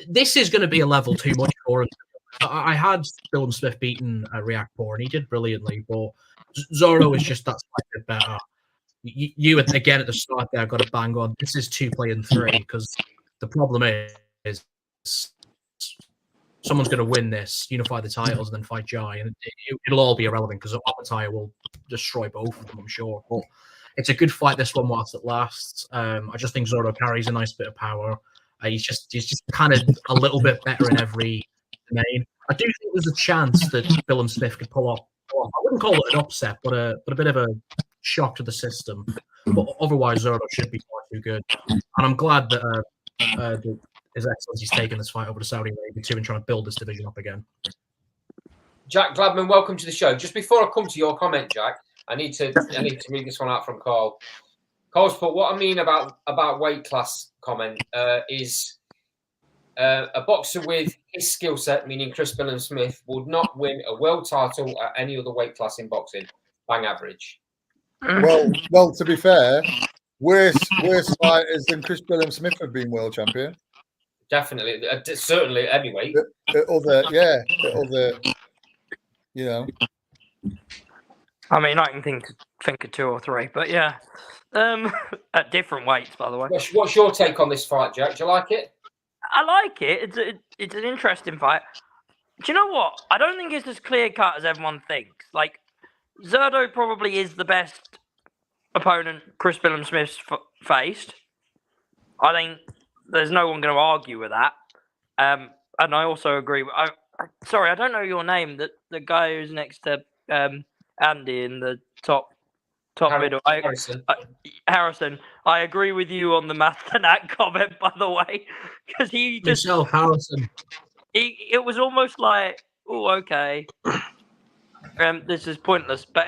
This is going to be a level too much for him. I had Billiam Smith beaten Reactor, and he did brilliantly, but Zurdo is just that slightly better. You again at the start there got to bang on. This is 2 playing 3 because the problem is someone's going to win this, unify the titles, and then fight Jai, and it'll all be irrelevant because Oppenheimer will destroy both of them, I'm sure. But it's a good fight, this one, whilst it lasts. I just think Zurdo carries a nice bit of power. He's just kind of a little bit better in every domain. I do think there's a chance that Billiam Smith could pull off. I wouldn't call it an upset, but a bit of a shock to the system. But otherwise, Zurdo should be far too good. And I'm glad that His Excellency's taken this fight over to Saudi Arabia too and trying to build this division up again. Jack Gladman, welcome to the show. Just before I come to your comment, Jack, I need to read this one out from Carl. Carl's put, what I mean about weight class comment is a boxer with his skill set, meaning Chris Billiam Smith, would not win a world title at any other weight class in boxing. Bang average. Well, to be fair, worse fighters than Chris Billiam Smith have been world champion. Definitely, certainly, anyway. You know. I mean, I can think of 2 or 3, but yeah, at different weights, by the way. What's your take on this fight, Jack? Do you like it? I like it. It's an interesting fight. Do you know what? I don't think it's as clear cut as everyone thinks. Like, Zurdo probably is the best opponent Chris Billiam Smith's faced. I think there's no one going to argue with that. And I also agree. Sorry, I don't know your name. The guy who's next to Andy in the top middle. Harrison. I agree with you on the Mastanak comment, by the way, because he just Harrison. It was almost like, oh, okay, this is pointless. But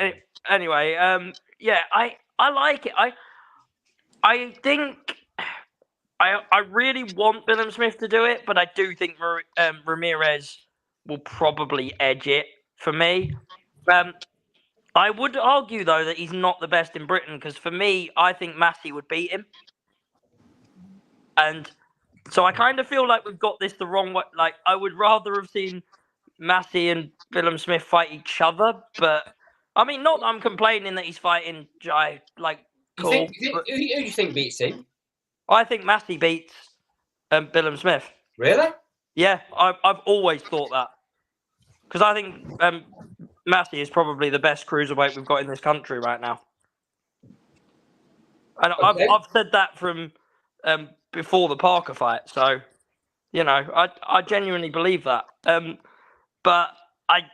anyway, yeah, I like it. I think I really want Billiam Smith to do it, but I do think Ramirez will probably edge it for me. I would argue, though, that he's not the best in Britain, because for me, I think Massey would beat him. And so I kind of feel like we've got this the wrong way. Like, I would rather have seen Massey and Billiam Smith fight each other, but I mean, not that I'm complaining that he's fighting Jai, like, cool. Who do you think beats him? I think Massey beats Billiam Smith. Really? Yeah, I've always thought that. Because I think Massey is probably the best cruiserweight we've got in this country right now. And okay. I've said that from before the Parker fight. So, you know, I genuinely believe that. But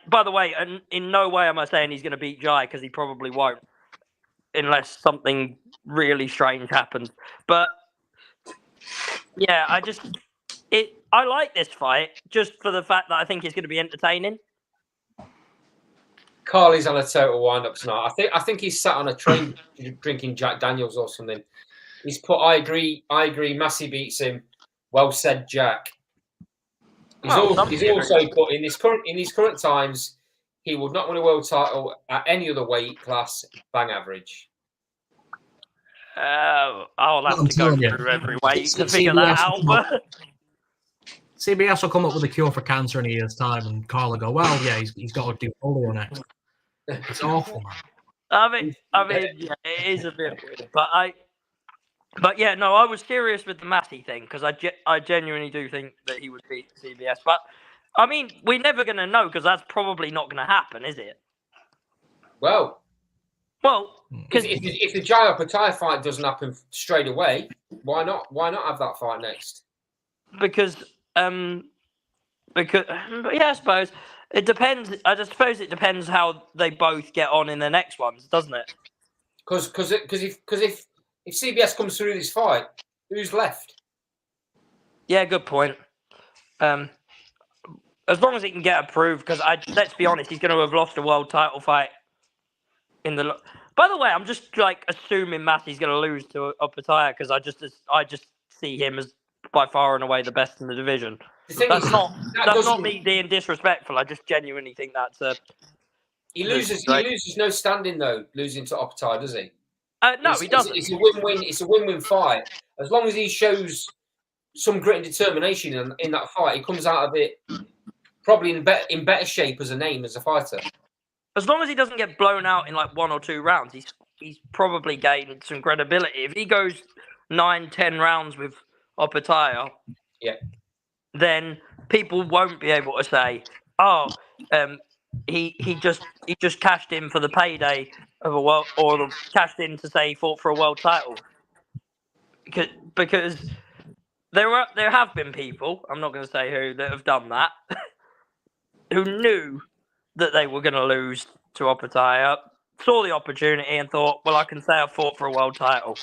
by the way, in no way am I saying he's going to beat Jai, because he probably won't, unless something really strange happens. But yeah, I like this fight just for the fact that I think it's going to be entertaining. Carly's on a total wind-up tonight. I think he's sat on a train drinking Jack Daniels or something. He's put, I agree. Massey beats him. Well said, Jack. He's also put in these current times, he would not win a world title at any other weight class. Bang average. I'll have to go through every weight to figure that out. But CBS will come up with a cure for cancer in a year's time, and Carl will go, well, yeah, he's got to do polio next. It's awful, man. I mean, yeah, it is a bit weird, but But yeah, no, I was serious with the Matty thing because I genuinely do think that he would beat CBS. But I mean, we're never going to know because that's probably not going to happen, is it? Well, because if the Jai Opetaia fight doesn't happen straight away, why not? Why not have that fight next? Because yeah, I suppose it depends. I just suppose it depends how they both get on in the next ones, doesn't it? Because if CBS comes through this fight, who's left? Yeah, good point. As long as he can get approved, because let's be honest, he's going to have lost a world title fight in the. By the way, I'm just like assuming Matty's going to lose to Opetaia because I just see him as by far and away the best in the division. That's not me being disrespectful. I just genuinely think that's a. He loses no standing though, losing to Opetaia, does he? No, he doesn't. It's a win-win. It's a win-win fight. As long as he shows some grit and determination in that fight, he comes out of it probably in better shape as a name as a fighter. As long as he doesn't get blown out in like 1 or 2 rounds, he's probably gained some credibility. If he goes 9-10 rounds with Opetaia, then people won't be able to say, "Oh, he just cashed in for the payday of a world, or cashed in to say he fought for a world title." Because there have been people, I'm not going to say who, that have done that, who knew that they were going to lose to Opetaia, saw the opportunity and thought, well, I can say I fought for a world title.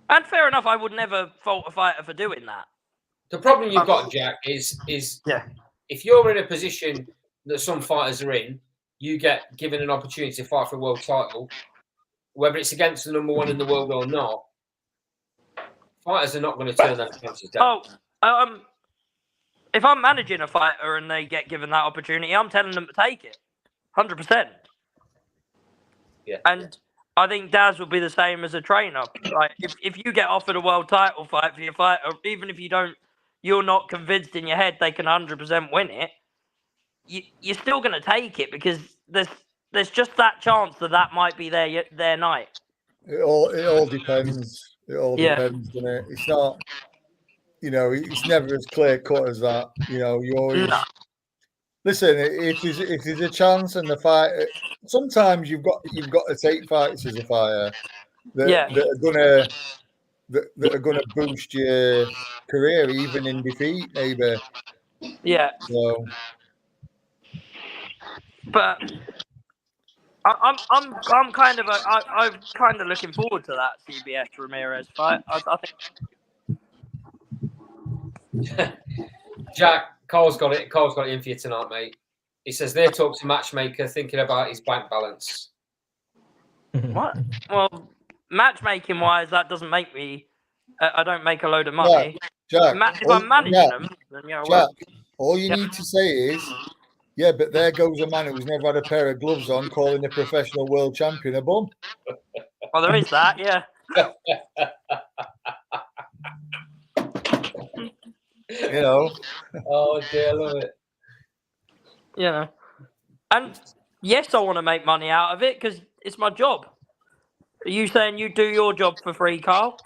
And fair enough, I would never fault a fighter for doing that. The problem you've got, Jack, is if you're in a position that some fighters are in, you get given an opportunity to fight for a world title, whether it's against the number one in the world or not, fighters are not going to turn their chances down. If I'm managing a fighter and they get given that opportunity, I'm telling them to take it, 100%. Yeah. And I think Daz would be the same as a trainer. Like if you get offered a world title fight for your fighter, even if you're not convinced in your head they can 100% win it, you're still going to take it because there's just that chance that might be their night. It all depends. It all depends, doesn't it? It's not. It's never as clear cut as that. You always listen. If there's a chance and the fight, sometimes you've got to take fights as a fighter that are gonna boost your career even in defeat, maybe. Yeah. So, but I'm kind of looking forward to that CBS Ramirez fight. I think. Jack, Cole's got it. Cole's got it in for you tonight, mate. He says they talk to matchmaker, thinking about his bank balance. What? Well, matchmaking wise, that doesn't make me. I don't make a load of money. Jack, if I'm managing them, then yeah. Jack, all you need to say is, yeah, but there goes a man who's never had a pair of gloves on, calling a professional world champion a bum. Oh, there is that, yeah. Oh dear, I love it. And yes, I want to make money out of it because it's my job. Are you saying you do your job for free, Carl?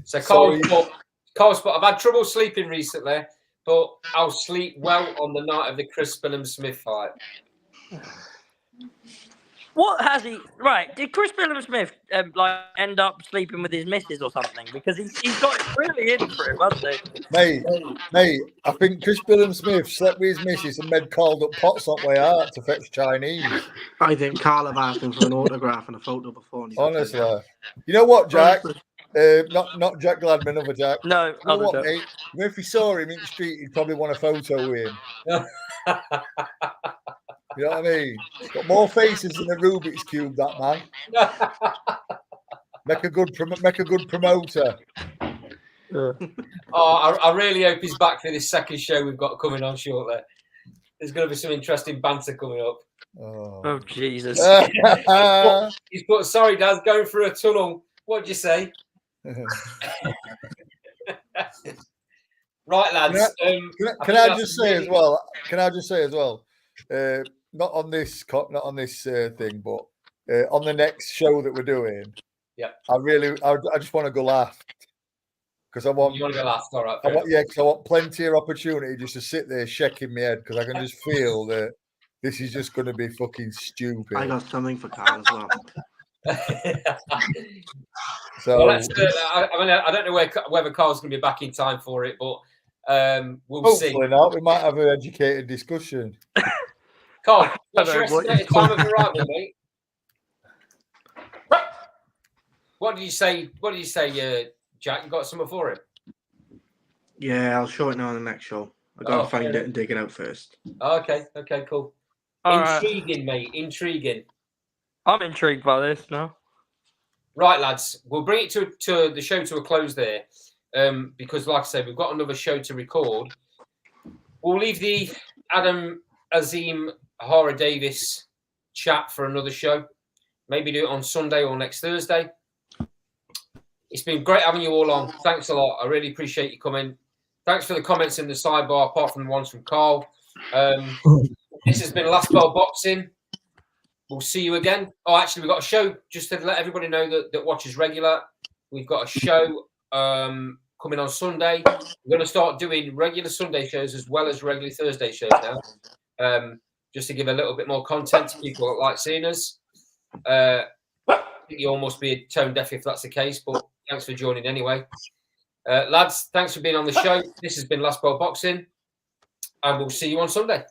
So Carl's I've had trouble sleeping recently, but I'll sleep well on the night of the Chris Billiam Smith fight. What has he? Right? Did Chris Billiam Smith end up sleeping with his missus or something? Because he's got it really in for him, hasn't he? Mate, I think Chris Billiam Smith slept with his missus and made called up pots on way out to fetch Chinese. I think Carl have asked him for an autograph and a photo before. Honestly, you know what, Jack? Not Jack Gladman, other Jack. No, you know what, mate? If he saw him in the street, he'd probably want a photo with him. You know what I mean? Got more faces than a Rubik's Cube, that man. Make a good promoter. I really hope he's back for this second show we've got coming on shortly. There's going to be some interesting banter coming up. Oh Jesus. He's put, sorry, Dad, going through a tunnel. What'd you say? Right, lads. Can I just say as well? Not on this thing, but on the next show that we're doing. Yeah. I just want to go last because I want. You want to go last? All right. Because I want plenty of opportunity just to sit there shaking my head because I can just feel that this is just going to be fucking stupid. I got something for Carl as well. So well, I don't know whether Carl's going to be back in time for it, but we'll see. Hopefully not. We might have an educated discussion. Carl, what's your estimated time of arrival, mate? What did you say? Jack? You got something for him? Yeah, I'll show it now on the next show. I gotta find it and dig it out first. Okay, cool. Intriguing, mate. Intriguing. I'm intrigued by this now. Right, lads, we'll bring it to the show to a close there, because, like I said, we've got another show to record. We'll leave the Adam Azim Hara Davis chat for another show. Maybe do it on Sunday or next Thursday. It's been great having you all on. Thanks a lot. I really appreciate you coming. Thanks for the comments in the sidebar, apart from the ones from Carl. This has been Last Bell Boxing. We'll see you again. Oh, actually, we've got a show, just to let everybody know that watches regular. We've got a show coming on Sunday. We're going to start doing regular Sunday shows as well as regular Thursday shows now, just to give a little bit more content to people that like seeing us. I think you all must be tone deaf if that's the case, but thanks for joining anyway. Lads, thanks for being on the show. This has been Last Bell Boxing, and we'll see you on Sunday.